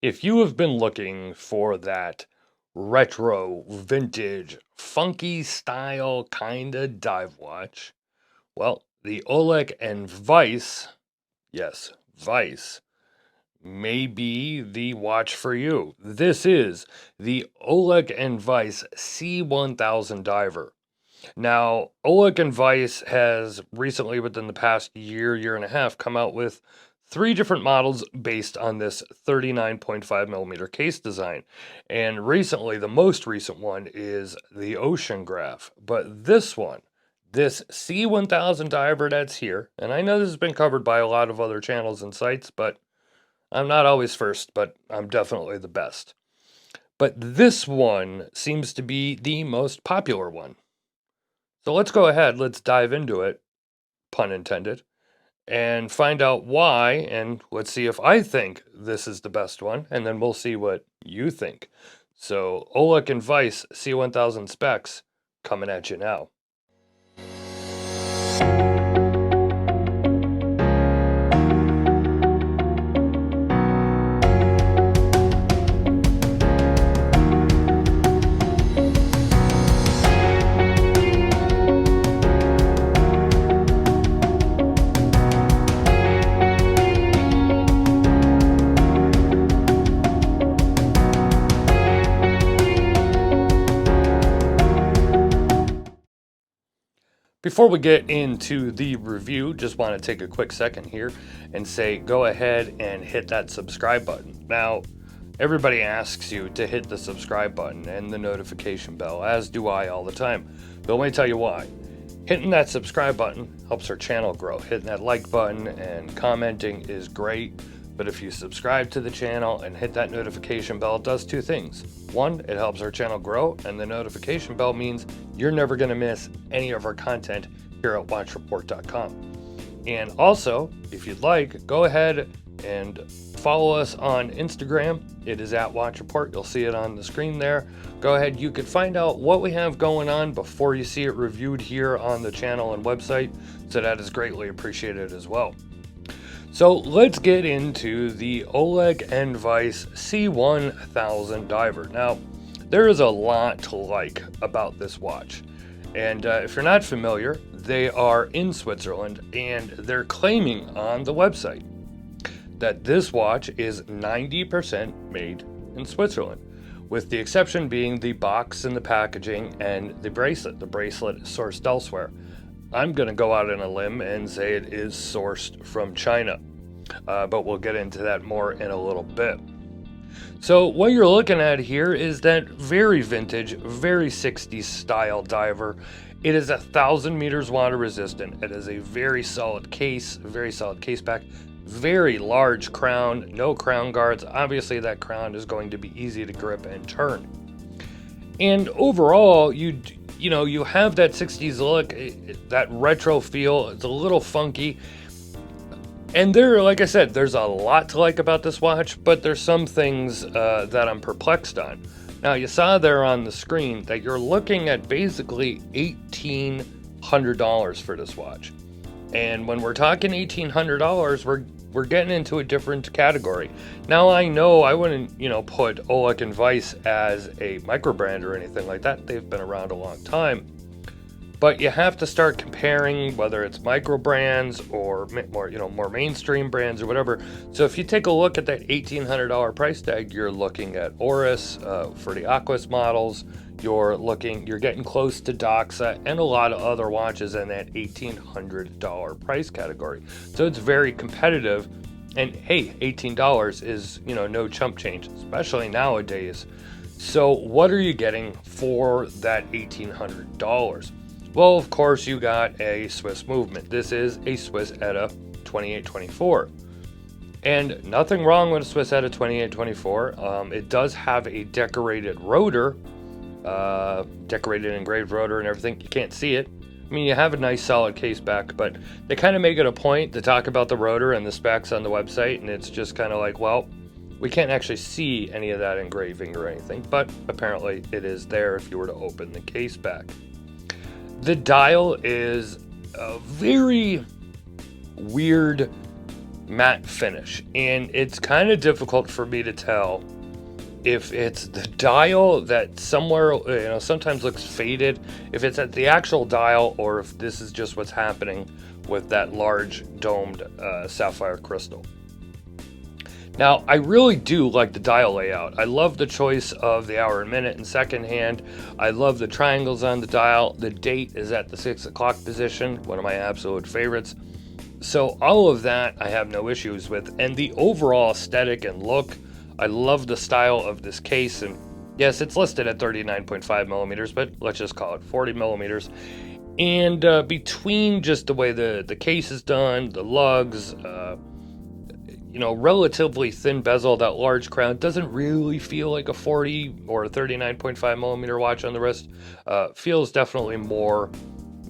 If you have been looking for that retro, vintage, funky style kinda dive watch, well, the Ollech and Wajs, yes, Wajs, may be the watch for you. This is the Ollech and Wajs C-1000 diver. Now, Ollech and Wajs has recently, within the past year and a half, come out with three different models based on this 39.5 millimeter case design. And recently, the most recent one is the Ocean Graph. But this one, this C-1000 diver that's here, and I know this has been covered by a lot of other channels and sites, but I'm not always first, but I'm definitely the best. But this one seems to be the most popular one. So let's go ahead, let's dive into it, pun intended, and find out why, and let's see if I think this is the best one, and then we'll see what you think. So Ollech and Wajs C-1000 specs coming at you now. Before we get into the review, just want to take a quick second here and say go ahead and hit that subscribe button. Now, everybody asks you to hit the subscribe button and the notification bell, as do I all the time. But let me tell you why. Hitting that subscribe button helps our channel grow. Hitting that like button and commenting is great. But if you subscribe to the channel and hit that notification bell, it does two things. One, it helps our channel grow, and the notification bell means you're never going to miss any of our content here at watchreport.com. And also, if you'd like, go ahead and follow us on Instagram. It is at Watch Report. You'll see it on the screen there. Go ahead. You can find out what we have going on before you see it reviewed here on the channel and website. So that is greatly appreciated as well. So let's get into the Ollech and Wajs C-1000 diver. Now, there is a lot to like about this watch. And if you're not familiar, they are in Switzerland, and they're claiming on the website that this watch is 90% made in Switzerland, with the exception being the box and the packaging and the bracelet. The bracelet is sourced elsewhere. I'm going to go out on a limb and say it is sourced from China, but we'll get into that more in a little bit. So what you're looking at here is that very vintage, very 60s style diver. It is 1,000 meters water resistant. It is a very solid case back, very large crown, no crown guards. Obviously that crown is going to be easy to grip and turn. And overall, you have that 60s look, that retro feel. It's a little funky. And like I said, there's a lot to like about this watch, but there's some things that I'm perplexed on. Now, you saw there on the screen that you're looking at basically $1,800 for this watch. And when we're talking $1,800, we're getting into a different category. Now, I know I wouldn't, put Ollech and Wajs as a micro brand or anything like that. They've been around a long time. But you have to start comparing whether it's micro brands or more mainstream brands or whatever. So if you take a look at that $1,800 price tag, you're looking at Oris for the Aquas models. You're getting close to Doxa and a lot of other watches in that $1,800 price category. So it's very competitive. And hey, $18 is no chump change, especially nowadays. So what are you getting for that $1,800? Well, of course, you got a Swiss movement. This is a Swiss ETA 2824. And nothing wrong with a Swiss ETA 2824. It does have a decorated rotor, decorated engraved rotor and everything. You can't see it. I mean, you have a nice solid case back, but they kind of make it a point to talk about the rotor and the specs on the website, and it's just kind of like, well, we can't actually see any of that engraving or anything, but apparently it is there if you were to open the case back. The dial is a very weird matte finish, and it's kind of difficult for me to tell if it's the dial that somewhere, sometimes looks faded, if it's at the actual dial, or if this is just what's happening with that large domed sapphire crystal. Now, I really do like the dial layout. I love the choice of the hour and minute and second hand. I love the triangles on the dial. The date is at the 6 o'clock position, one of my absolute favorites. So all of that I have no issues with. And the overall aesthetic and look, I love the style of this case. And yes, it's listed at 39.5 millimeters, but let's just call it 40 millimeters. And between just the way the case is done, the lugs, relatively thin bezel, that large crown doesn't really feel like a 40 or a 39.5 millimeter watch on the wrist. Feels definitely more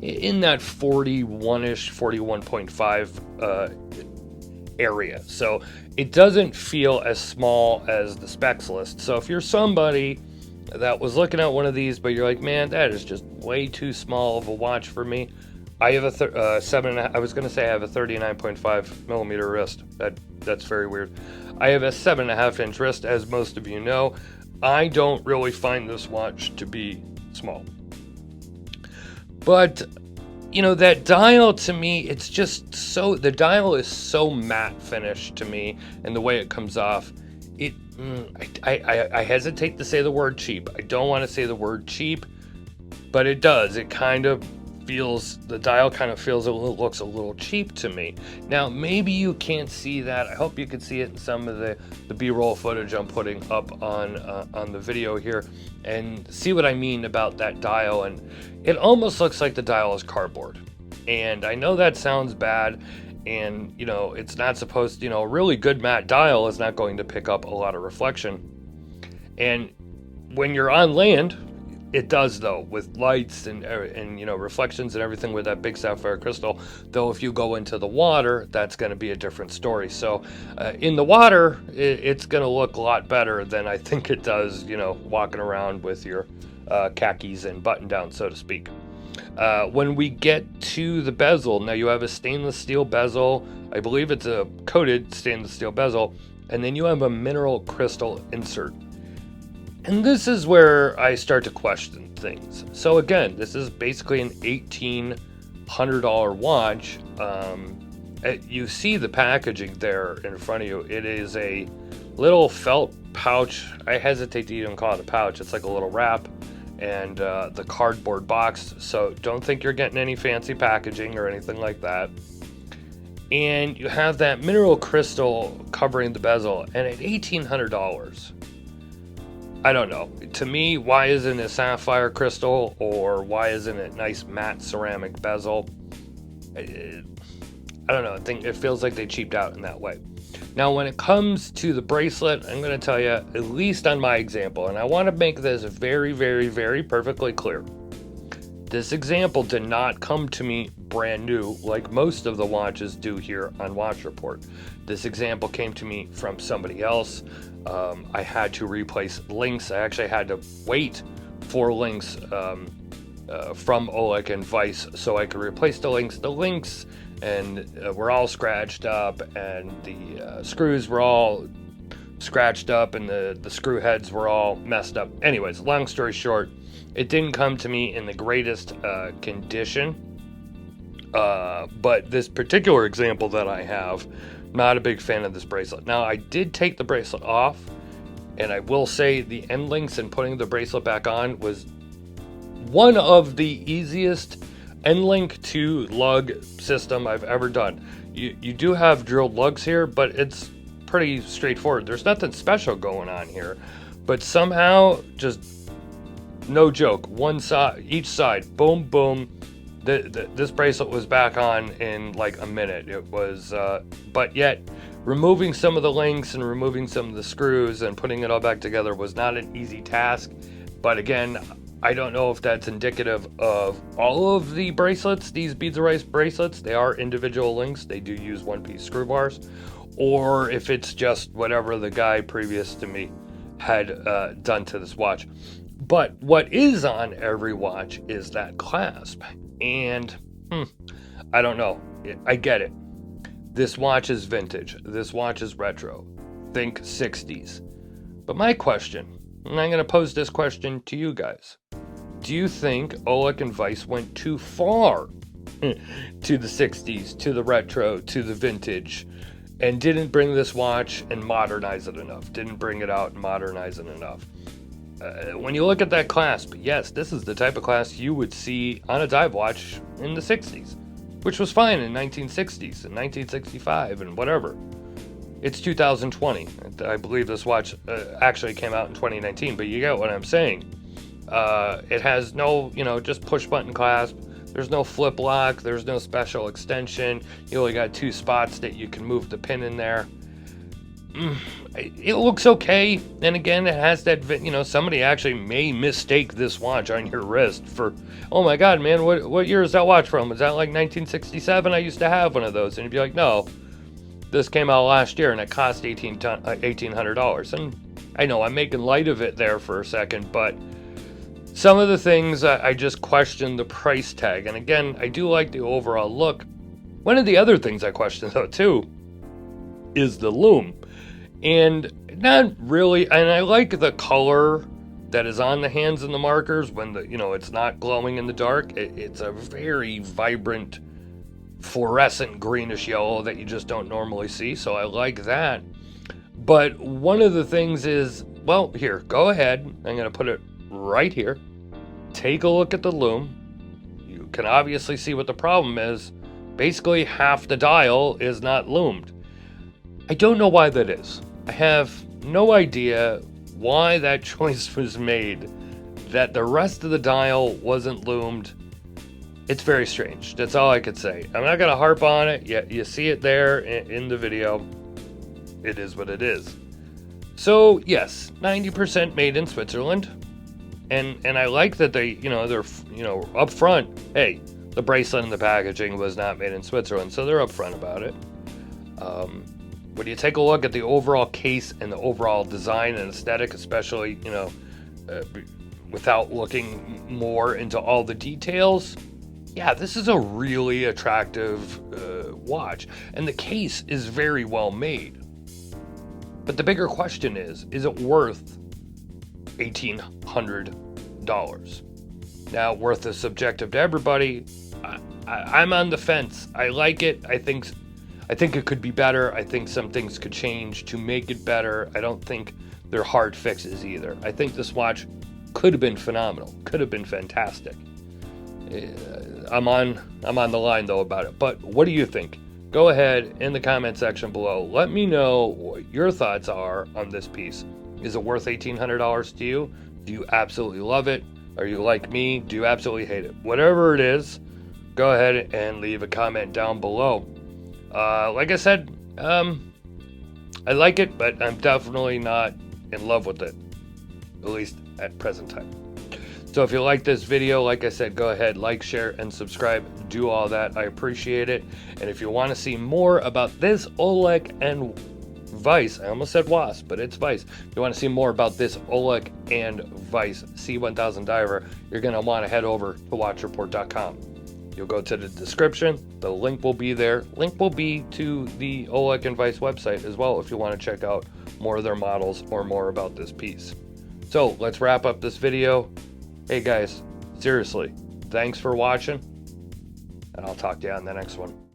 in that 41-ish, 41.5 area. So it doesn't feel as small as the specs list. So if you're somebody that was looking at one of these, but you're like, man, that is just way too small of a watch for me, I have a 7.5. I was going to say I have a 39.5 millimeter wrist. That's very weird. I have a 7.5 inch wrist, as most of you know. I don't really find this watch to be small. But, that dial to me, it's just so, the dial is so matte finish to me, and the way it comes off, I hesitate to say the word cheap. I don't want to say the word cheap, but it does. It kind of feels, the dial kind of feels looks a little cheap to me. Now, maybe you can't see that. I hope you can see it in some of the B-roll footage I'm putting up on the video here, and see what I mean about that dial. And it almost looks like the dial is cardboard. And I know that sounds bad, and it's not supposed to, a really good matte dial is not going to pick up a lot of reflection. And when you're on land, it does, though, with lights and reflections and everything with that big sapphire crystal. Though if you go into the water, that's going to be a different story. So in the water, it's going to look a lot better than I think it does, walking around with your khakis and button down, so to speak. When we get to the bezel, now you have a stainless steel bezel. I believe it's a coated stainless steel bezel. And then you have a mineral crystal insert. And this is where I start to question things. So again, this is basically an $1,800 watch. You see the packaging there in front of you. It is a little felt pouch. I hesitate to even call it a pouch. It's like a little wrap, and the cardboard box. So don't think you're getting any fancy packaging or anything like that. And you have that mineral crystal covering the bezel, and at $1,800. I don't know. To me, why isn't it sapphire crystal, or why isn't it nice matte ceramic bezel? I don't know. I think it feels like they cheaped out in that way. Now, when it comes to the bracelet, I'm going to tell you, at least on my example, and I want to make this very, very, very perfectly clear. This example did not come to me brand new like most of the watches do here on Watch Report. This example came to me from somebody else. I had to replace links. I actually had to wait for links from Ollech and Wajs so I could replace the links. The links were all scratched up, and the screws were all scratched up, and the screw heads were all messed up. Anyways, long story short, it didn't come to me in the greatest condition. But this particular example that I have, not a big fan of this bracelet. Now, I did take the bracelet off, and I will say the end links and putting the bracelet back on was one of the easiest end link to lug system I've ever done. You do have drilled lugs here, but it's pretty straightforward. There's nothing special going on here, but somehow, just no joke, one side, each side, boom, boom. This bracelet was back on in like a minute. It was, but yet removing some of the links and removing some of the screws and putting it all back together was not an easy task. But again, I don't know if that's indicative of all of the bracelets, these Beads of Rice bracelets. They are individual links. They do use one-piece screw bars, or if it's just whatever the guy previous to me had done to this watch. But what is on every watch is that clasp. And I don't know. I get it. This watch is vintage. This watch is retro. Think 60s. But my question, and I'm going to pose this question to you guys. Do you think Ollech and Wajs went too far to the 60s, to the retro, to the vintage, and didn't bring this watch and modernize it enough? Didn't bring it out and modernize it enough? When you look at that clasp, yes, this is the type of clasp you would see on a dive watch in the 60s, which was fine in 1960s and 1965 and whatever. It's 2020. I believe this watch actually came out in 2019, but you get what I'm saying. It has no, just push button clasp. There's no flip lock. There's no special extension. You only got 2 spots that you can move the pin in there. It looks okay. And again, it has that, somebody actually may mistake this watch on your wrist for, oh my God, man, what year is that watch from? Is that like 1967? I used to have one of those. And you'd be like, no, this came out last year and it cost $1,800. And I know I'm making light of it there for a second, but some of the things I just question the price tag. And again, I do like the overall look. One of the other things I question though too is the lume. And not really, and I like the color that is on the hands and the markers when it's not glowing in the dark. It's a very vibrant fluorescent greenish yellow that you just don't normally see, so I like that. But one of the things is, well, here, go ahead. I'm going to put it right here. Take a look at the lume. You can obviously see what the problem is. Basically, half the dial is not lumed. I don't know why that is. I have no idea why that choice was made, that the rest of the dial wasn't lumed. It's very strange. That's all I could say. I'm not going to harp on it. You see it there in the video. It is what it is. So, yes, 90% made in Switzerland. And I like that they're up front. Hey, the bracelet and the packaging was not made in Switzerland, so they're upfront about it. When you take a look at the overall case and the overall design and aesthetic, especially, without looking more into all the details, yeah, this is a really attractive watch. And the case is very well made. But the bigger question is it worth $1,800? Now, worth is subjective to everybody. I'm on the fence. I like it. I think it could be better. I think some things could change to make it better. I don't think they're hard fixes either. I think this watch could have been phenomenal. Could have been fantastic. I'm on the line though about it. But what do you think? Go ahead in the comment section below. Let me know what your thoughts are on this piece. Is it worth $1,800 to you? Do you absolutely love it? Are you like me? Do you absolutely hate it? Whatever it is, go ahead and leave a comment down below. Like I said, I like it, but I'm definitely not in love with it, at least at present time. So if you like this video, like I said, go ahead, like, share, and subscribe. Do all that. I appreciate it. And if you want to see more about this Ollech and Wajs, I almost said Wasp, but it's Wajs. If you want to see more about this Ollech and Wajs C-1000 diver, you're going to want to head over to watchreport.com. You'll go to the description. The link will be there. Link will be to the Ollech and Wajs website as well if you want to check out more of their models or more about this piece. So let's wrap up this video. Hey guys, seriously, thanks for watching, and I'll talk to you on the next one.